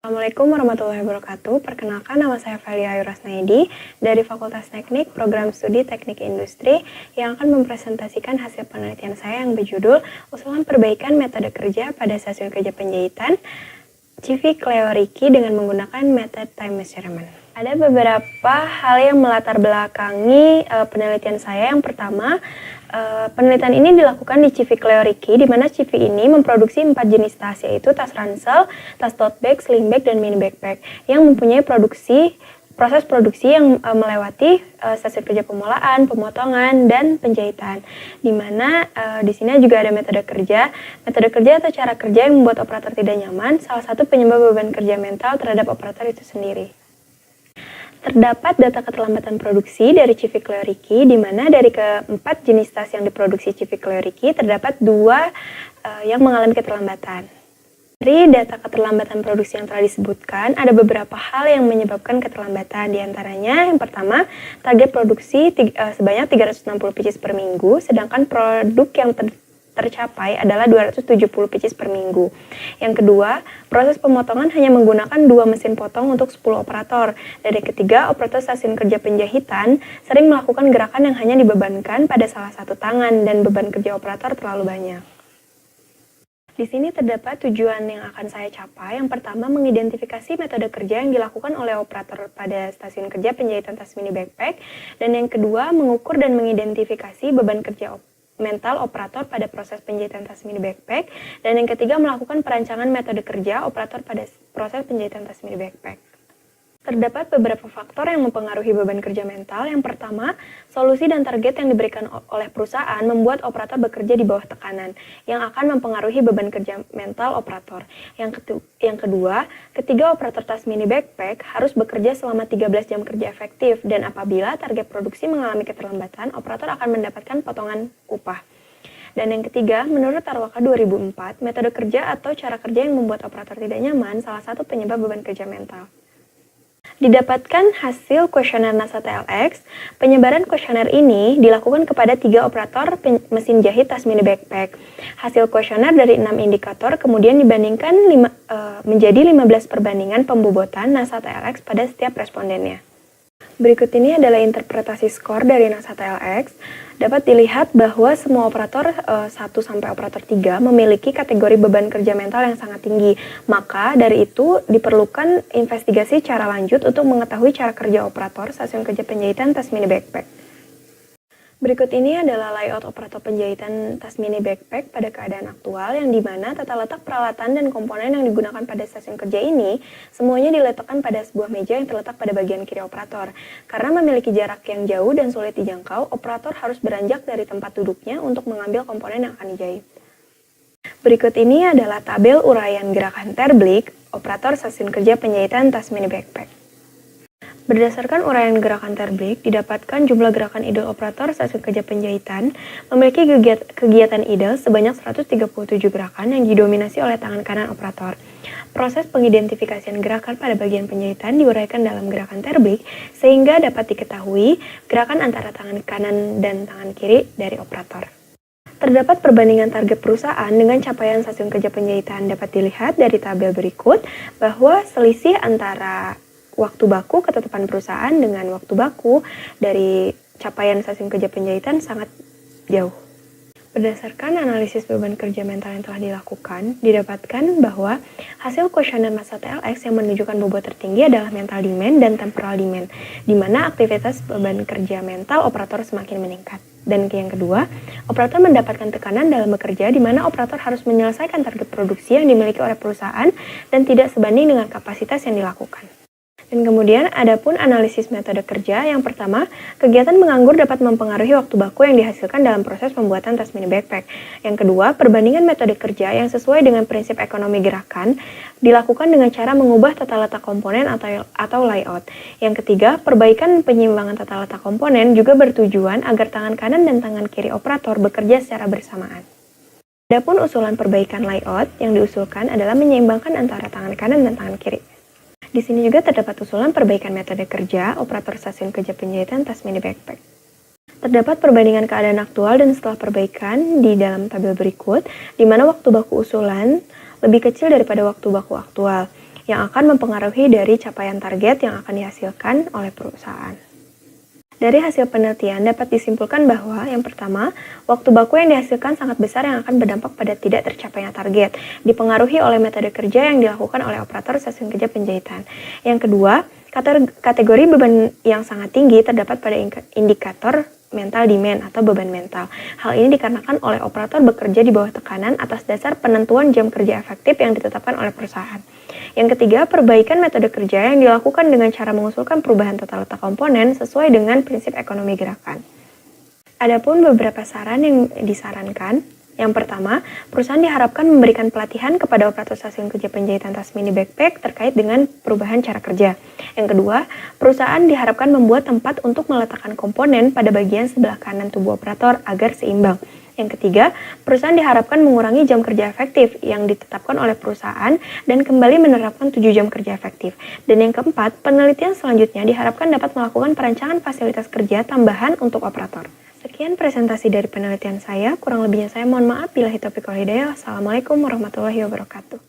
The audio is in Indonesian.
Assalamualaikum warahmatullahi wabarakatuh. Perkenalkan, nama saya Felia Ayu Rasnaidi dari Fakultas Teknik Program Studi Teknik Industri yang akan mempresentasikan hasil penelitian saya yang berjudul Usulan Perbaikan Metode Kerja pada Stasiun Kerja Penjahitan CV Cleo Ricky dengan menggunakan metode time measurement. Ada beberapa hal yang melatar belakangi penelitian saya. Yang pertama, penelitian ini dilakukan di CV Cleo Ricky, di mana CV ini memproduksi 4 jenis tas, yaitu tas ransel, tas tote bag, sling bag, dan mini backpack, yang mempunyai proses produksi yang melewati stasiun kerja pemulaan, pemotongan, dan penjahitan. Di mana di sini juga ada metode kerja atau cara kerja yang membuat operator tidak nyaman, salah satu penyebab beban kerja mental terhadap operator itu sendiri. Terdapat data keterlambatan produksi dari CV Cleo Ricky, di mana dari keempat jenis tas yang diproduksi CV Cleo Ricky, terdapat 2 yang mengalami keterlambatan. Dari data keterlambatan produksi yang telah disebutkan, ada beberapa hal yang menyebabkan keterlambatan. Di antaranya, yang pertama, target produksi sebanyak 360 pieces per minggu, sedangkan produk yang tercapai adalah 270 pieces per minggu. Yang kedua, proses pemotongan hanya menggunakan 2 mesin potong untuk 10 operator. Dan yang ketiga, operator stasiun kerja penjahitan sering melakukan gerakan yang hanya dibebankan pada salah satu tangan dan beban kerja operator terlalu banyak. Di sini terdapat tujuan yang akan saya capai. Yang pertama, mengidentifikasi metode kerja yang dilakukan oleh operator pada stasiun kerja penjahitan tas mini backpack. Dan yang kedua, mengukur dan mengidentifikasi beban kerja mental operator pada proses penjahitan tas mini backpack. Dan yang ketiga, melakukan perancangan metode kerja operator pada proses penjahitan tas mini backpack. Terdapat beberapa faktor yang mempengaruhi beban kerja mental. Yang pertama, solusi dan target yang diberikan oleh perusahaan membuat operator bekerja di bawah tekanan, yang akan mempengaruhi beban kerja mental operator. Yang kedua, ketiga operator tas mini backpack harus bekerja selama 13 jam kerja efektif, dan apabila target produksi mengalami keterlambatan, operator akan mendapatkan potongan upah. Dan yang ketiga, menurut Tarwaka 2004, metode kerja atau cara kerja yang membuat operator tidak nyaman salah satu penyebab beban kerja mental. Didapatkan hasil kuesioner NASA TLX. Penyebaran kuesioner ini dilakukan kepada 3 operator mesin jahit tas mini backpack. Hasil kuesioner dari 6 indikator kemudian dibandingkan menjadi 15 perbandingan pembobotan NASA TLX pada setiap respondennya. Berikut ini adalah interpretasi skor dari NASA TLX. Dapat dilihat bahwa semua operator 1 sampai operator 3 memiliki kategori beban kerja mental yang sangat tinggi. Maka dari itu diperlukan investigasi secara lanjut untuk mengetahui cara kerja operator stasiun kerja penjahitan tas mini backpack. Berikut ini adalah layout operator penjahitan tas mini backpack pada keadaan aktual, yang dimana tata letak peralatan dan komponen yang digunakan pada stasiun kerja ini semuanya diletakkan pada sebuah meja yang terletak pada bagian kiri operator. Karena memiliki jarak yang jauh dan sulit dijangkau, operator harus beranjak dari tempat duduknya untuk mengambil komponen yang akan dijahit. Berikut ini adalah tabel uraian gerakan terblik operator stasiun kerja penjahitan tas mini backpack. Berdasarkan uraian gerakan terblik, didapatkan jumlah gerakan idle operator stasiun kerja penjahitan memiliki kegiatan idle sebanyak 137 gerakan yang didominasi oleh tangan kanan operator. Proses pengidentifikasian gerakan pada bagian penjahitan diuraikan dalam gerakan terblik sehingga dapat diketahui gerakan antara tangan kanan dan tangan kiri dari operator. Terdapat perbandingan target perusahaan dengan capaian stasiun kerja penjahitan. Dapat dilihat dari tabel berikut bahwa selisih antara waktu baku ketetapan perusahaan dengan waktu baku dari capaian stasiun kerja penjahitan sangat jauh. Berdasarkan analisis beban kerja mental yang telah dilakukan, didapatkan bahwa hasil kuesioner NASA TLX yang menunjukkan bobot tertinggi adalah mental demand dan temporal demand, di mana aktivitas beban kerja mental operator semakin meningkat. Dan yang kedua, operator mendapatkan tekanan dalam bekerja, di mana operator harus menyelesaikan target produksi yang dimiliki oleh perusahaan dan tidak sebanding dengan kapasitas yang dilakukan. Dan kemudian adapun analisis metode kerja. Yang pertama, kegiatan menganggur dapat mempengaruhi waktu baku yang dihasilkan dalam proses pembuatan tas mini backpack. Yang kedua, perbandingan metode kerja yang sesuai dengan prinsip ekonomi gerakan dilakukan dengan cara mengubah tata letak komponen atau layout. Yang ketiga, perbaikan penyiimbangan tata letak komponen juga bertujuan agar tangan kanan dan tangan kiri operator bekerja secara bersamaan. Adapun usulan perbaikan layout yang diusulkan adalah menyeimbangkan antara tangan kanan dan tangan kiri. Di sini juga terdapat usulan perbaikan metode kerja operator stasiun kerja penjahitan tas mini backpack. Terdapat perbandingan keadaan aktual dan setelah perbaikan di dalam tabel berikut, di mana waktu baku usulan lebih kecil daripada waktu baku aktual, yang akan mempengaruhi dari capaian target yang akan dihasilkan oleh perusahaan. Dari hasil penelitian dapat disimpulkan bahwa yang pertama, waktu baku yang dihasilkan sangat besar yang akan berdampak pada tidak tercapainya target, dipengaruhi oleh metode kerja yang dilakukan oleh operator stasiun kerja penjahitan. Yang kedua, kategori beban yang sangat tinggi terdapat pada indikator mental demand atau beban mental. Hal ini dikarenakan oleh operator bekerja di bawah tekanan atas dasar penentuan jam kerja efektif yang ditetapkan oleh perusahaan. Yang ketiga, perbaikan metode kerja yang dilakukan dengan cara mengusulkan perubahan tata letak komponen sesuai dengan prinsip ekonomi gerakan. Adapun beberapa saran yang disarankan. Yang pertama, perusahaan diharapkan memberikan pelatihan kepada operator stasiun kerja penjahitan tas mini backpack terkait dengan perubahan cara kerja. Yang kedua, perusahaan diharapkan membuat tempat untuk meletakkan komponen pada bagian sebelah kanan tubuh operator agar seimbang. Yang ketiga, perusahaan diharapkan mengurangi jam kerja efektif yang ditetapkan oleh perusahaan dan kembali menerapkan 7 jam kerja efektif. Dan yang keempat, penelitian selanjutnya diharapkan dapat melakukan perancangan fasilitas kerja tambahan untuk operator. Sekian presentasi dari penelitian saya, kurang lebihnya saya mohon maaf bila taufiq wal hidayah. Wassalamualaikum warahmatullahi wabarakatuh.